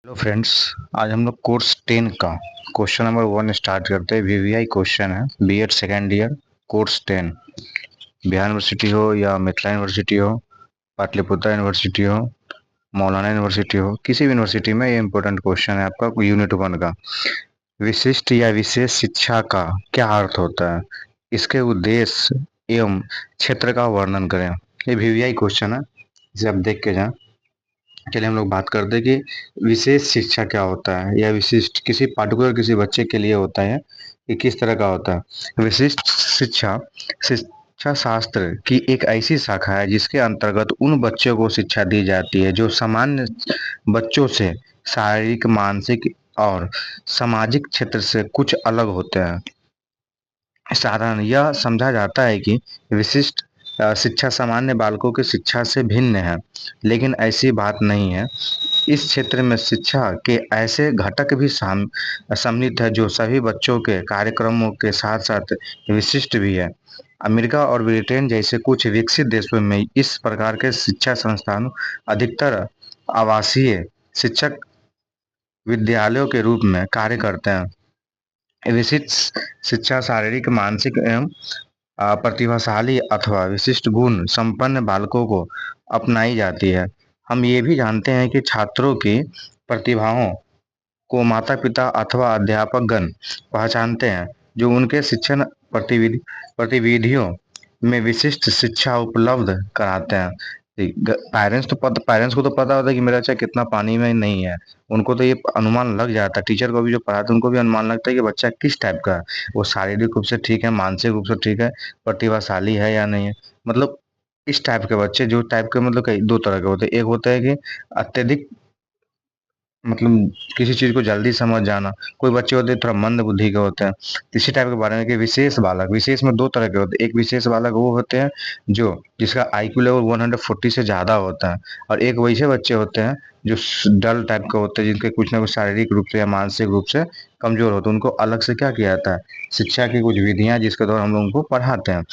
Hello friends. आज हम लोग कोर्स 10 का क्वेश्चन नंबर 1 स्टार्ट करते हैं। वीवीआई क्वेश्चन है, BEd second year, course 10। Bihar university हो या मिथिला यूनिवर्सिटी हो, पाटलिपुत्र यूनिवर्सिटी हो, मौलाना यूनिवर्सिटी हो, किसी भी यूनिवर्सिटी में ये इंपॉर्टेंट क्वेश्चन है आपका यूनिट 1 का। विशिष्ट या विशेष शिक्षा का क्या अर्थ होता है, इसके उद्देश्य एवं क्षेत्र का वर्णन करें। ये वीवीआई क्वेश्चन है, इसे आप देख के जाएं। चलिए हम लोग बात करते हैं कि विशेष शिक्षा क्या होता है या विशिष्ट किसी पार्टिकुलर किसी बच्चे के लिए होता है कि किस तरह का होता है। विशिष्ट शिक्षा शिक्षा शास्त्र की एक ऐसी शाखा है जिसके अंतर्गत उन बच्चों को शिक्षा दी जाती है जो सामान्य बच्चों से शारीरिक, मानसिक और सामाजिक क्षेत्र से कुछ अलग होते हैं। साधारण यह समझा जाता है कि विशिष्ट शिक्षा सामान्य बालकों की शिक्षा से भिन्न है, लेकिन ऐसी बात नहीं है। इस क्षेत्र में शिक्षा के ऐसे घटक भी सम्मिलित है जो सभी बच्चों के कार्यक्रमों के साथ साथ विशिष्ट भी है। अमेरिका और ब्रिटेन जैसे कुछ विकसित देशों में इस प्रकार के शिक्षा संस्थान अधिकतर आवासीय शिक्षक विद्यालयों के रूप में कार्य करते हैं। विशिष्ट शिक्षा शारीरिक, मानसिक एवं प्रतिभाशाली अथवा विशिष्ट गुण संपन्न बालकों को अपनाई जाती है। हम ये भी जानते हैं कि छात्रों की प्रतिभाओं को माता-पिता अथवा अध्यापकगण पहचानते हैं, जो उनके शिक्षण गतिविधियों में विशिष्ट शिक्षा उपलब्ध कराते हैं। पेरेंट्स को तो पता होता है कि मेरा बच्चा कितना पानी में नहीं है। उनको तो ये अनुमान लग जाता है। टीचर को भी जो पढ़ाते हैं उनको भी अनुमान लगता है कि बच्चा किस टाइप का है। वो शारीरिक रूप से ठीक है, मानसिक रूप से ठीक है, प्रतिभाशाली है या नहीं है। मतलब इस टाइप के बच्चे जो टाइप के मतलब कई 2 तरह के होते हैं। एक होता है कि अत्यधिक मतलब किसी चीज़ को जल्दी समझ जाना। कोई बच्चे होते हैं थोड़ा मंद बुद्धि के होते हैं। इसी टाइप के बारे में कि विशेष बालक, विशेष में 2 तरह के होते हैं। एक विशेष बालक वो होते हैं जो जिसका आईक्यू लेवल 140 से ज़्यादा होता है, और एक वैसे बच्चे होते हैं जो डल टाइप के होते हैं, जिनके कुछ ना कुछ शारीरिक रूप से या मानसिक रूप से कमज़ोर होते हैं। उनको अलग से क्या किया जाता है, शिक्षा की कुछ विधियाँ जिसके द्वारा हम लोग उनको पढ़ाते हैं।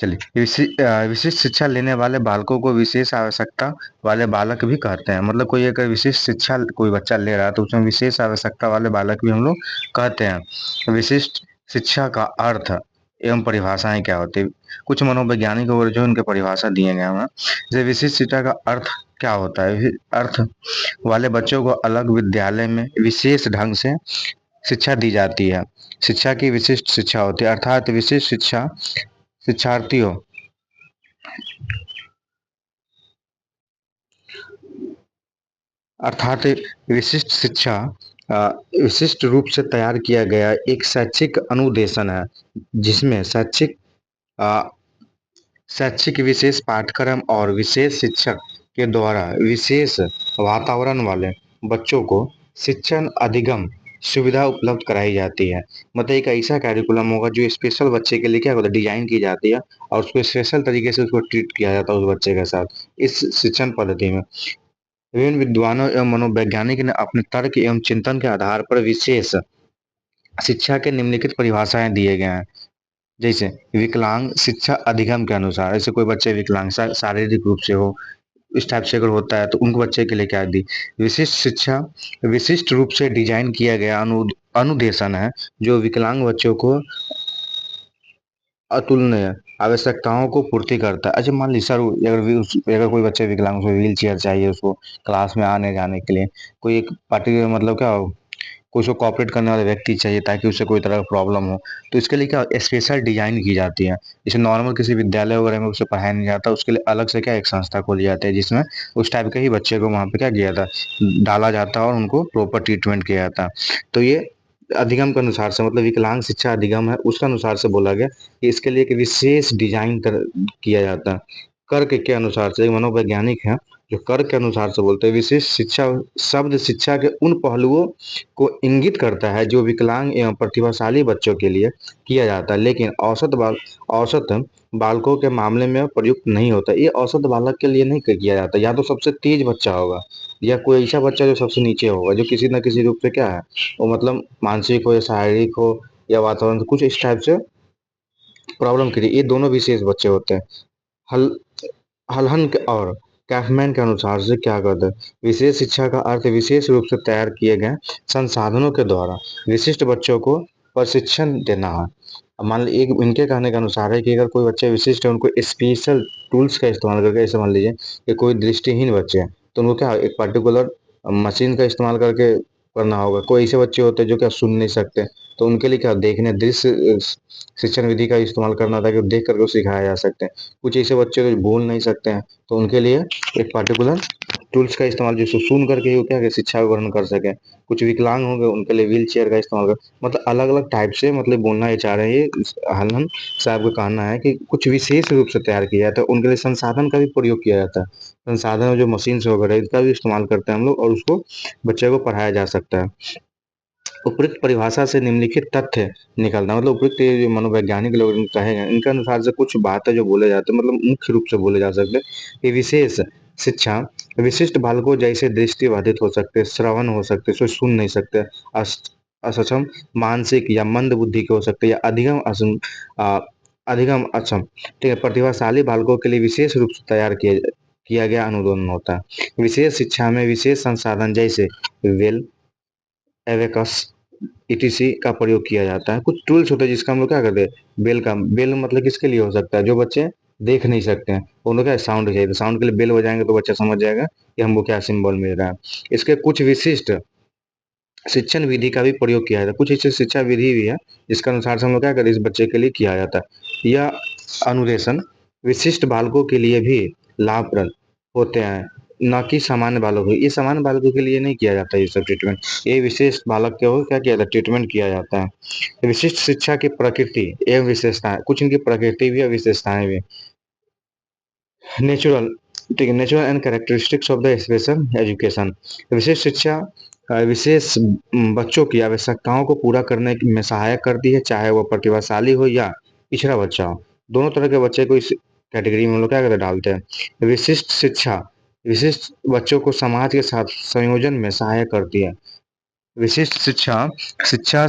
चलिए विशिष्ट शिक्षा लेने वाले बालकों को विशेष आवश्यकता वाले बालक भी कहते हैं। मतलब कोई अगर विशिष्ट शिक्षा कोई बच्चा ले रहा है तो उसमें विशेष आवश्यकता वाले बालक भी हम लोग कहते हैं। विशिष्ट शिक्षा का अर्थ एवं परिभाषाएं क्या होती है, कुछ मनोवैज्ञानिक और जो उनके परिभाषा दिए गए हैं। जैसे विशिष्ट शिक्षा का अर्थ क्या होता है, अर्थ वाले बच्चों को अलग विद्यालय में विशेष ढंग से शिक्षा दी जाती है। शिक्षा की विशिष्ट शिक्षा होती है, अर्थात विशिष्ट शिक्षा शिक्षार्थियों अर्थात विशिष्ट शिक्षा विशिष्ट रूप से तैयार किया गया एक शैक्षिक अनुदेशन है, जिसमें अ, शैक्षिक विशेष पाठ्यक्रम और विशेष शिक्षक के द्वारा विशेष वातावरण वाले बच्चों को शिक्षण अधिगम सुविधा उपलब्ध कराई जाती है। मतलब एक ऐसा कैरिकुलम होगा जो स्पेशल बच्चे के लिए क्या होता है, डिजाइन की जाती है, और उसको स्पेशल तरीके से उसको ट्रीट किया जाता है उस बच्चे के साथ इस शिक्षण पद्धति में। विभिन्न विद्वानों एवं मनोवैज्ञानिक ने अपने तर्क एवं चिंतन के आधार पर विशेष शिक्षा के निम्नलिखित परिभाषाएं दिए गए हैं। जैसे विकलांग शिक्षा अधिगम के अनुसार, ऐसे कोई बच्चे विकलांग शारीरिक रूप से हो, इस टाइप से अगर होता है तो उनको बच्चे के लिए क्या दी। विशिष्ट शिक्षा विशिष्ट रूप से डिजाइन किया गया अनुदेशन है जो विकलांग बच्चों को अतुलनीय आवश्यकताओं को पूर्ति करता है। अच्छा मान लीजिए सर, अगर कोई बच्चे विकलांग, उसको व्हील चेयर चाहिए, उसको क्लास में आने जाने के लिए, कोई एक पार्टिकुलर मतलब क्या हो, कोई उसको कॉपरेट करने वाला व्यक्ति चाहिए ताकि उसे कोई तरह का प्रॉब्लम हो, तो इसके लिए क्या स्पेशल डिजाइन की जाती है। जैसे नॉर्मल किसी विद्यालय वगैरह में उसे पढ़ाया नहीं जाता, उसके लिए अलग से क्या एक संस्था खोली जाती है जिसमें उस टाइप के ही बच्चे को वहाँ पे क्या किया जाता है, डाला जाता है और उनको प्रॉपर ट्रीटमेंट किया जाता है। तो ये अधिगम के अनुसार से, मतलब विकलांग शिक्षा अधिगम है उसके अनुसार से बोला गया कि इसके लिए एक विशेष डिजाइन किया जाता है। कर्क के अनुसार से, एक मनोवैज्ञानिक है जो कर्क के अनुसार से बोलते हैं, विशिष्ट शिक्षा शब्द शिक्षा के उन पहलुओं को इंगित करता है जो विकलांग एवं प्रतिभाशाली बच्चों के लिए किया जाता है, लेकिन औसत बालकों के मामले में प्रयुक्त नहीं होता। ये औसत बालक के लिए नहीं किया जाता। या तो सबसे तेज बच्चा होगा, या कोई ऐसा बच्चा जो सबसे नीचे होगा, जो किसी न किसी रूप से क्या है, वो मतलब मानसिक हो या शारीरिक हो या वातावरण से कुछ इस टाइप से प्रॉब्लम के लिए, ये दोनों विशेष बच्चे होते हैं। हल हलहन और कैफमैन के अनुसार से क्या कहते हैं, विशेष शिक्षा का अर्थ विशेष रूप से तैयार किए गए संसाधनों के द्वारा विशिष्ट बच्चों को प्रशिक्षण देना है। अब मान लीजिए एक इनके कहने के अनुसार है कि अगर कोई बच्चे विशिष्ट है, उनको स्पेशल टूल्स का इस्तेमाल करके, ऐसे मान लीजिए कि कोई दृष्टिहीन बच्चे हैं, तो उनको क्या एक पर्टिकुलर मशीन का इस्तेमाल करके करना होगा। कोई ऐसे बच्चे होते हैं जो क्या सुन नहीं सकते, तो उनके लिए क्या देखने दृश्य शिक्षण विधि का इस्तेमाल करना था कि देख करके सिखाया जा सकते हैं। कुछ ऐसे बच्चे जो बोल नहीं सकते हैं, तो उनके लिए एक पर्टिकुलर टूल्स का इस्तेमाल जिसको सुन करके वो क्या कि शिक्षा ग्रहण कर सके। कुछ विकलांग होंगे उनके लिए व्हील चेयर का इस्तेमाल कर, मतलब अलग अलग टाइप से, मतलब बोलना ये चाह रहे हैं ये हलन साहब का कहना है कि कुछ विशेष रूप से तैयार किया जाता है, उनके लिए संसाधन का भी प्रयोग किया जाता है। संसाधन जो मशीन वगैरह इसका भी इस्तेमाल करते हैं हम लोग, और उसको बच्चे को पढ़ाया जा सकता है। उपयुक्त परिभाषा से निम्नलिखित तथ्य निकलता है, मतलब उपयुक्त ये जो मनोवैज्ञानिक लोग कहे गए इनके अनुसार से कुछ बातें जो बोले जाते हैं, मतलब मुख्य रूप से बोले जा सकते हैं कि विशेष शिक्षा विशिष्ट बालकों जैसे दृष्टि बाधित हो सकते, श्रवण हो सकते, सो सुन नहीं सकते, असक्षम मानसिक या मंद बुद्धि के हो सकते, या अधिगम अक्षम, ठीक है, प्रतिभाशाली बालकों के लिए विशेष रूप से तैयार किया गया अनुदान होता है। विशेष शिक्षा में विशेष संसाधन जैसे वेल, एवेकस, ईटीसी का प्रयोग किया जाता है। कुछ टूल्स होते हैं जिसका हम लोग क्या करते हैं, बेल मतलब किसके लिए हो सकता है, जो बच्चे देख नहीं सकते हैं उनको क्या साउंड चाहिए, तो साउंड के लिए बेल बजाएंगे तो बच्चा समझ जाएगा कि हमको क्या सिंबल मिल रहा है। इसके कुछ विशिष्ट शिक्षण विधि का भी प्रयोग किया जाता है। कुछ ऐसी शिक्षा विधि भी है जिसके अनुसार से हम लोग क्या करें, इस बच्चे के लिए किया जाता है। यह अनुदेशन विशिष्ट बालकों के लिए भी लाभप्रद होते हैं, न कि सामान्य बालकों को। ये सामान्य बालकों के लिए नहीं किया जाता ये सब ट्रीटमेंट, ये विशेष बालक के हो क्या किया जाता है, ट्रीटमेंट किया जाता है। विशिष्ट शिक्षा की प्रकृति एवं विशेषताएं, कुछ इनकी प्रकृति भी और विशेषताएं भी। नेचुरल, ठीक है, natural and characteristics of the special education. विशेष शिक्षा विशेष बच्चों की आवश्यकताओं को पूरा करने में सहायक करती है, चाहे वो प्रतिभाशाली हो या पिछड़ा बच्चा हो। दोनों तरह के बच्चे को इस कैटेगरी में हम लोग क्या करते डालते हैं। विशिष्ट शिक्षा विशिष्ट बच्चों को समाज के साथ संयोजन में सहायक करती है। विशिष्ट शिक्षा शिक्षा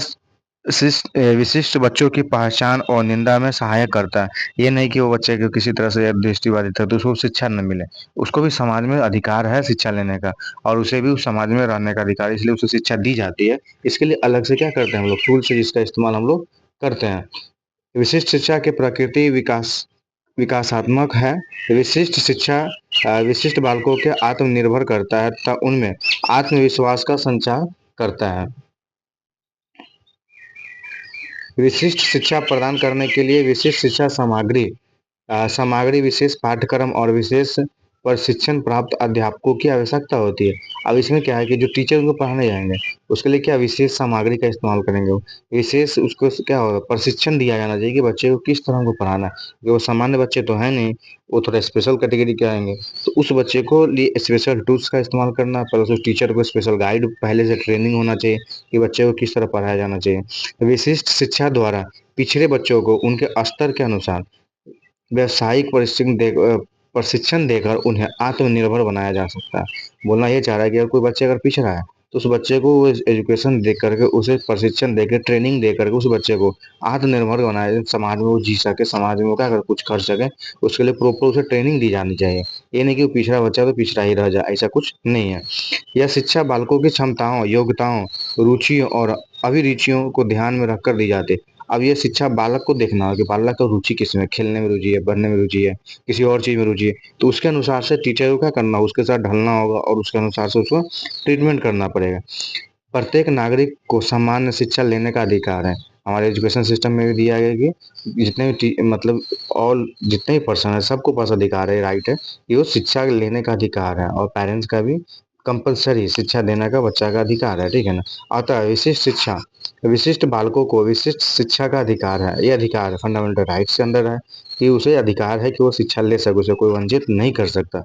विशिष्ट बच्चों की पहचान और निंदा में सहायक करता है। ये नहीं कि वो बच्चे को किसी तरह से दृष्टिबाधित है तो उसको शिक्षा न मिले, उसको भी समाज में अधिकार है शिक्षा लेने का, और उसे भी उस समाज में रहने का अधिकार है, इसलिए उसे शिक्षा दी जाती है। इसके लिए अलग से क्या करते हैं हम लोग, टूल से जिसका इस्तेमाल हम लोग करते हैं। विशिष्ट शिक्षा की प्रकृति विकासात्मक है। विशिष्ट शिक्षा विशिष्ट बालकों के आत्मनिर्भर करता है तथा उनमें आत्मविश्वास का संचार करता है। विशिष्ट शिक्षा प्रदान करने के लिए विशिष्ट शिक्षा सामग्री विशेष पाठ्यक्रम और विशेष प्रशिक्षण प्राप्त अध्यापकों की आवश्यकता होती है। अब इसमें क्या है कि जो टीचर उनको पढ़ाने जाएंगे उसके लिए क्या विशेष सामग्री का इस्तेमाल करेंगे, वो विशेष उसको क्या होगा, प्रशिक्षण दिया जाना चाहिए कि बच्चे को किस तरह को पढ़ाना है, क्योंकि वो सामान्य बच्चे तो है नहीं, वो थोड़ा स्पेशल कैटेगरी के आएंगे। तो उस बच्चे को लिए स्पेशल टूल्स का इस्तेमाल करना, प्लस उस टीचर को स्पेशल गाइड पहले से ट्रेनिंग होना चाहिए कि बच्चे को किस तरह पढ़ाया जाना चाहिए। विशिष्ट शिक्षा द्वारा पिछड़े बच्चों को उनके स्तर के अनुसार व्यावसायिक प्रशिक्षण देकर उन्हें आत्मनिर्भर बनाया जा सकता है। बोलना ये चाह रहा है कि अगर कोई बच्चे अगर पिछड़ा है तो उस बच्चे को एजुकेशन दे करके, उसे प्रशिक्षण देकर, ट्रेनिंग दे करके उस बच्चे को आत्मनिर्भर बनाए, समाज में वो जी सके, समाज में वो क्या कर कुछ कर सके, उसके लिए प्रॉपर उसे ट्रेनिंग दी जानी चाहिए। ये नहीं कि वो पिछड़ा बच्चा तो पिछड़ा ही रह जाए, ऐसा कुछ नहीं है। यह शिक्षा बालकों की क्षमताओं, योग्यताओं, रुचियों और अभिरुचियों को ध्यान में रखकर दी जाती है। अब ये शिक्षा बालक को देखना होगा कि बालक का रुचि किसमें, खेलने में रुचि है, पढ़ने में रुचि है, किसी और चीज़ में रुचि है, तो उसके अनुसार से टीचर को क्या करना, उसके साथ ढलना होगा और उसके अनुसार से उसको ट्रीटमेंट करना पड़ेगा। प्रत्येक नागरिक को सामान्य शिक्षा लेने का अधिकार है। हमारे एजुकेशन सिस्टम में भी दिया गया है कि जितने भी मतलब ऑल जितने भी पर्सन है सबको पास अधिकार है, राइट है कि वो शिक्षा लेने का अधिकार है, और पेरेंट्स का भी कंपलसरी शिक्षा देने का बच्चा का अधिकार है, ठीक है ना। अतः विशिष्ट शिक्षा विशिष्ट बालकों को विशिष्ट शिक्षा का अधिकार है, ये अधिकार फंडामेंटल राइट्स के अंदर है कि उसे अधिकार है कि वो शिक्षा ले सके, उसे कोई वंचित नहीं कर सकता।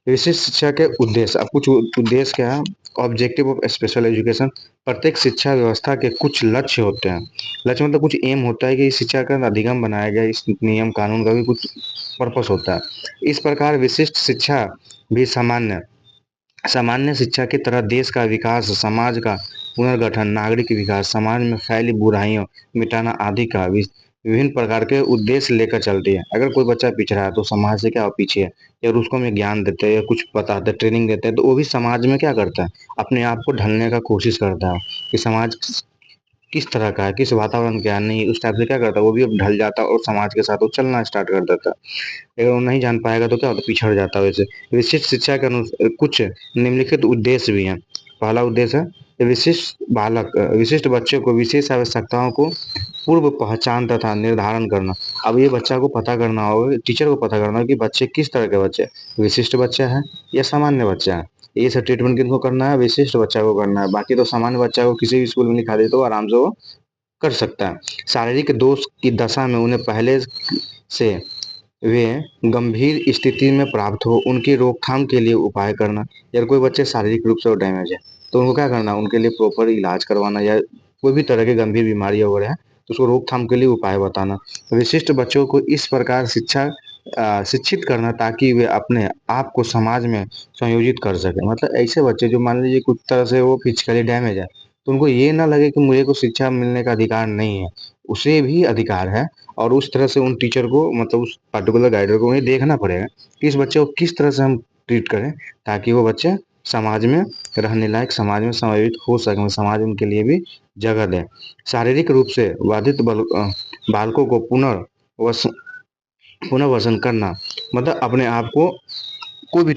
विशिष्ट शिक्षा के उद्देश्य, अब कुछ उद्देश्य क्या है, ऑब्जेक्टिव ऑफ स्पेशल एजुकेशन। प्रत्येक शिक्षा व्यवस्था के कुछ लक्ष्य होते हैं। लक्ष्य मतलब कुछ एम होता है कि इस शिक्षा का अधिगम बनाया गया, इस नियम कानून का भी कुछ पर्पस होता है। इस प्रकार विशिष्ट शिक्षा भी सामान्य सामान्य शिक्षा की तरह देश का विकास, समाज का पुनर्गठन, नागरिक विकास, समाज में फैली बुराइयों मिटाना आदि का विभिन्न प्रकार के उद्देश्य लेकर चलती है। अगर कोई बच्चा पिछड़ा है तो समाज से क्या पीछे है, या उसको हमें ज्ञान देते हैं या कुछ बताते हैं, ट्रेनिंग देते हैं, तो वो भी समाज में क्या करता है, अपने आप को ढलने का कोशिश करता है कि समाज किस तरह का है, किस वातावरण का है, नहीं उस टाइप से क्या करता है, वो भी अब ढल जाता है और समाज के साथ वो चलना स्टार्ट कर देता है। अगर वो नहीं जान पाएगा तो क्या होता है, पिछड़ जाता है। वैसे विशिष्ट शिक्षा के कुछ निम्नलिखित उद्देश्य भी हैं। पहला उद्देश्य है विशिष्ट बच्चे को विशेष आवश्यकताओं को पूर्व पहचान तथा निर्धारण करना। अब ये बच्चा को पता करना होगा, टीचर को पता करना होगा कि बच्चे किस तरह के बच्चे हैं, विशिष्ट बच्चा है या सामान्य बच्चा है। ये सब ट्रीटमेंट किनको करना है, विशिष्ट बच्चा को करना है। बाकी तो सामान्य बच्चा को किसी भी स्कूल में लिखा दे तो आराम से वो कर सकता है। शारीरिक दोष की दशा में उन्हें पहले से वे गंभीर स्थिति में प्राप्त हो उनकी रोकथाम के लिए उपाय करना। यार कोई बच्चे शारीरिक रूप से वो डैमेज है तो उनको क्या करना, उनके लिए प्रॉपर इलाज करवाना, या कोई भी तरह की गंभीर बीमारी वगैरह है तो उसको रोकथाम के लिए उपाय बताना। विशिष्ट बच्चों को इस प्रकार शिक्षित करना ताकि वे अपने आप को समाज में संयोजित कर सके। मतलब ऐसे बच्चे जो मान लीजिए कुछ तरह से वो फिजिकली डैमेज है, तो उनको ये ना लगे कि मुझे को शिक्षा मिलने का अधिकार नहीं है, उसे भी अधिकार है। और उस तरह से उन टीचर को, मतलब उस पर्टिकुलर गाइडर को उन्हें देखना पड़ेगा कि इस बच्चे को किस तरह से हम ट्रीट करें ताकि वो बच्चे समाज में रहने लायक, समाज में समावित हो सके, समाज उनके लिए भी जगह दे। शारीरिक रूप से बाधित बालकों को पुनर्वसन करना, मतलब अपने आप को कोई भी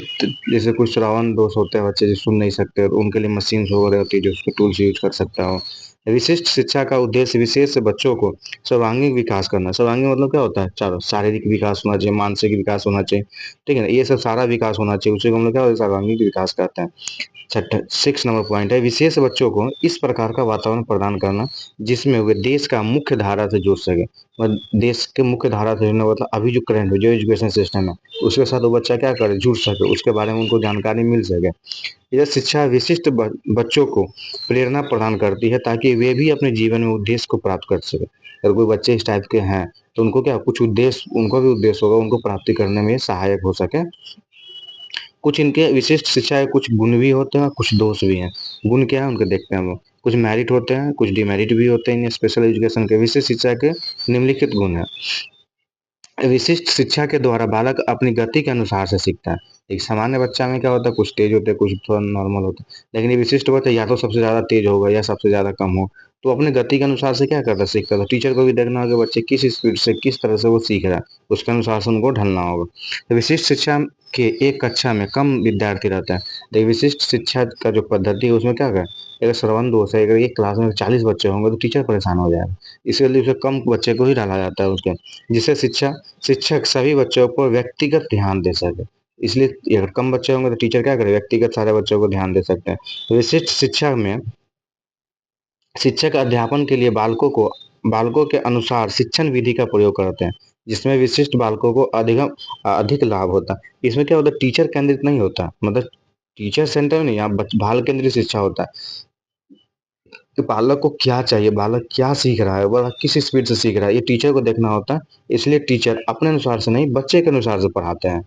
जैसे कुछ श्रवण दोष होते हैं, बच्चे जो सुन नहीं सकते, और उनके लिए मशीन वगैरह होती है जो उसको टूल्स यूज कर सकता हो। विशिष्ट शिक्षा का उद्देश्य विशेष बच्चों को सर्वांगीण विकास करना। सर्वांगीण मतलब क्या होता है, चारों शारीरिक विकास होना चाहिए, मानसिक विकास होना चाहिए, ठीक है ना, ये सब सारा विकास होना चाहिए, उसे हम लोग क्या होता है, सर्वांगीण विकास कहते हैं। छठा 6 नंबर पॉइंट है विशेष बच्चों को इस प्रकार का वातावरण प्रदान करना जिसमें वे देश का मुख्य धारा से जुड़ सके। देश के मुख्य धारा से जुड़ना मतलब अभी जो करंट जो एजुकेशन सिस्टम है उसके साथ वो बच्चा क्या करे, जुड़ सके, उसके बारे में उनको जानकारी मिल सके। यह शिक्षा विशिष्ट बच्चों को प्रेरणा प्रदान करती है ताकि वे भी अपने जीवन में उद्देश्य को प्राप्त कर सके। अगर कोई बच्चे इस टाइप के हैं तो उनको क्या कुछ उद्देश्य, उनको भी उद्देश्य होगा, उनको प्राप्ति करने में सहायक हो सके। कुछ इनके विशिष्ट शिक्षा के कुछ गुण भी होते हैं और कुछ दोष भी हैं। गुण क्या है उनके देखते हैं हम लोग। कुछ मेरिट होते हैं, कुछ डिमेरिट भी होते हैं। इन स्पेशल एजुकेशन के विशिष्ट शिक्षा के निम्नलिखित गुण है। विशिष्ट शिक्षा के द्वारा बालक अपनी गति के अनुसार से सीखता है। एक सामान्य बच्चा में क्या होता है, कुछ तेज होते हैं, कुछ थोड़ा नॉर्मल होता है, लेकिन ये विशिष्ट बच्चा या तो सबसे ज्यादा तेज होगा या सबसे ज्यादा कम हो, तो अपनी गति के अनुसार से क्या करता है, सीखता है। टीचर को भी देखना होगा बच्चे किस स्पीड से किस तरह से वो सीख रहा है, उसके अनुसार से उनको ढलना होगा। तो विशिष्ट शिक्षा के एक कक्षा में कम विद्यार्थी रहता है, तो विशिष्ट शिक्षा का जो पद्धति है उसमें क्या कर, अगर श्रवण दोष है, अगर एक क्लास में 40 बच्चे होंगे तो टीचर परेशान हो जाएगा, इसलिए उसे कम बच्चे को ही डाला जाता है उसके, जिससे शिक्षक सभी बच्चों पर व्यक्तिगत ध्यान दे सके। इसलिए अगर कम बच्चे होंगे तो टीचर क्या करे, व्यक्तिगत सारे बच्चों को ध्यान दे सकते हैं। विशिष्ट शिक्षा में शिक्षक अध्यापन के लिए बालकों के अनुसार शिक्षण विधि का प्रयोग करते हैं जिसमें विशिष्ट बालकों को अधिक लाभ होता है। इसमें क्या होता है, टीचर केंद्रित नहीं होता, मतलब टीचर सेंटर में नहीं, यहाँ बाल केंद्रित शिक्षा होता है कि बालक को क्या चाहिए, बालक क्या सीख रहा है, वह किस स्पीड से सीख रहा है, ये टीचर को देखना होता है। इसलिए टीचर अपने अनुसार से नहीं, बच्चे के अनुसार से पढ़ाते हैं।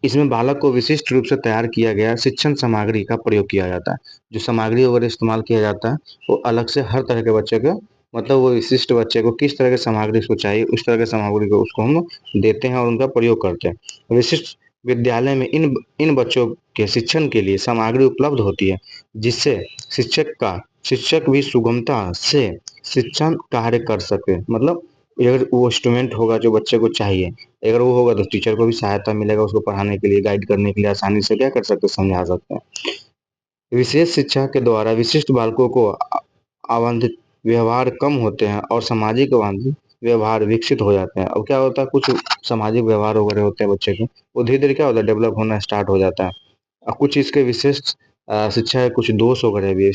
इसमें बालक को विशिष्ट रूप से तैयार किया गया शिक्षण सामग्री का प्रयोग किया जाता है। जो सामग्री वगैरह इस्तेमाल किया जाता है वो अलग से हर तरह के बच्चे को, मतलब वो विशिष्ट बच्चे को किस तरह की सामग्री उसको चाहिए उस तरह की सामग्री को उसको हम देते हैं और उनका प्रयोग करते हैं। विशिष्ट विद्यालय में इन बच्चों के शिक्षण के लिए सामग्री उपलब्ध होती है जिससे शिक्षक भी सुगमता से शिक्षण कार्य कर सके। मतलब अगर वो इंस्ट्रूमेंट होगा जो बच्चे को चाहिए, अगर वो होगा तो टीचर को भी सहायता मिलेगा, उसको पढ़ाने के लिए, गाइड करने के लिए आसानी से क्या कर सकते हैं, समझा सकते हैं। विशेष शिक्षा के द्वारा विशिष्ट बालकों को अवांछित व्यवहार कम होते हैं और सामाजिक अवांछित व्यवहार विकसित हो जाते हैं। अब क्या होता है, कुछ सामाजिक व्यवहार वगैरह होते हैं बच्चे के, वो धीरे धीरे क्या होता है, डेवलप होना स्टार्ट हो जाता है। और कुछ इसके विशिष्ट शिक्षा के कुछ दोष वगैरह भी है।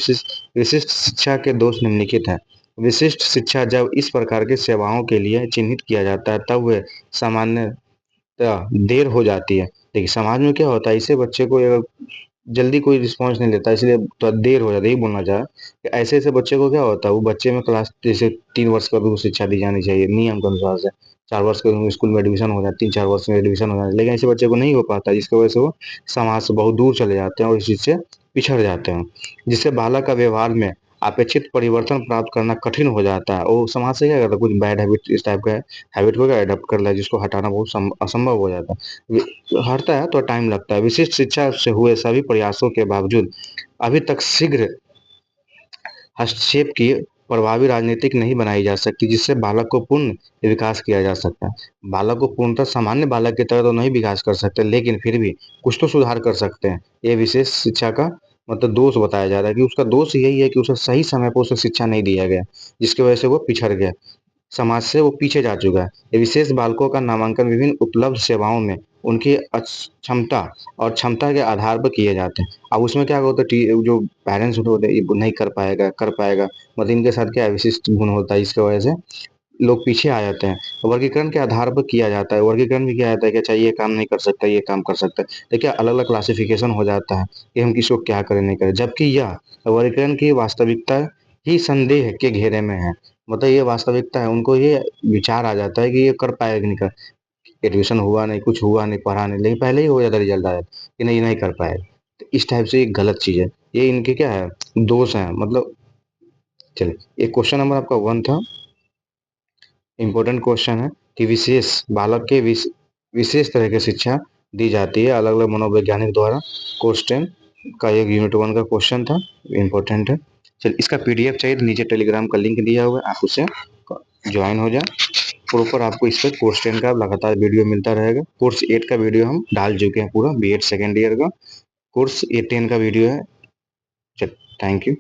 विशिष्ट शिक्षा के दोष निम्नलिखित हैं। विशिष्ट शिक्षा जब इस प्रकार की सेवाओं के लिए चिन्हित किया जाता है तब वह सामान्य देर हो जाती है। देखिए समाज में क्या होता है, इसे बच्चे को अगर जल्दी कोई रिस्पॉन्स नहीं लेता, इसलिए थोड़ा देर हो जाती है, यही बोलना चाह रहा कि ऐसे ऐसे बच्चे को क्या होता है, वो बच्चे में क्लास जैसे 3 वर्ष का भी वो शिक्षा दी जानी चाहिए नियम के अनुसार से। 4 वर्ष के स्कूल में एडमिशन हो जाता है, 3-4 वर्ष में एडमिशन हो जाता है, लेकिन ऐसे बच्चे को नहीं हो पाता, जिसकी वजह से वो समाज से बहुत दूर चले जाते हैं और इस चीज से पिछड़ जाते हैं, जिससे बालक का व्यवहार में अपेक्षित परिवर्तन प्राप्त करना कठिन हो जाता है। वो समाज से क्या करता है, कुछ बैड हैबिट इस टाइप का हैबिट को क्या अडॉप्ट कर लिया, जिसको हटाना बहुत असंभव हो जाता है। हटता है तो टाइम लगता है। विशिष्ट शिक्षा से हुए सभी प्रयासों के बावजूद अभी तक शीघ्र हस्तक्षेप की प्रभावी राजनीतिक नहीं बनाई जा सकती, जिससे बालक को पूर्ण विकास किया जा सकता है। बालक को पूर्णतः सामान्य बालक की तरह तो नहीं विकास कर सकते, लेकिन फिर भी कुछ तो सुधार कर सकते हैं। ये विशेष शिक्षा का मतलब दोष बताया जा रहा है कि उसका दोष यही है कि उसे सही समय पर उसे शिक्षा नहीं दिया गया, जिसकी वजह से वो पिछड़ गया, समाज से वो पीछे जा चुका है। ये विशेष बालकों का नामांकन विभिन्न उपलब्ध सेवाओं में उनकी क्षमता और क्षमता के आधार पर किए जाते हैं। अब उसमें क्या होता है, जो पेरेंट्स होते हैं ये नहीं कर पाएगा, कर पाएगा, मतलब इनके साथ क्या विशिष्ट गुण होता है, इसकी वजह से लोग पीछे आ जाते हैं। वर्गीकरण के आधार पर किया जाता है। वर्गीकरण भी किया जाता है कि अच्छा ये काम नहीं कर सकता, ये काम कर सकता है। देखिए अलग अलग क्लासिफिकेशन हो जाता है कि हम किसको क्या करें नहीं करें, जबकि यह वर्गीकरण की वास्तविकता ही संदेह के घेरे में है। मतलब ये वास्तविकता है, उनको ये विचार आ जाता है कि ये कर पाएगा कि नहीं कर, एडमिशन हुआ नहीं, कुछ हुआ नहीं, पढ़ा नहीं, लेकिन पहले ही हो जाता रिजल्ट आ जाता कि नहीं नहीं कर पाएगा। तो इस टाइप से ये गलत चीज है, ये इनके क्या है दोष है मतलब। चलिए ये क्वेश्चन नंबर आपका 1 था। इम्पोर्टेंट क्वेश्चन है कि विशेष बालक के विशेष तरह की शिक्षा दी जाती है अलग अलग मनोवैज्ञानिक द्वारा। कोर्स 10 का एक यूनिट 1 का क्वेश्चन था, इम्पोर्टेंट है। चलिए इसका पीडीएफ चाहिए तो नीचे टेलीग्राम का लिंक दिया हुआ है, आप उससे ज्वाइन हो जाए। प्रॉपर आपको इस पर कोर्स 10 का लगातार वीडियो मिलता रहेगा। कोर्स 8 का वीडियो हम डाल चुके हैं पूरा, बी एड सेकेंड ईयर का। कोर्स 10 का वीडियो है। चल, थैंक यू।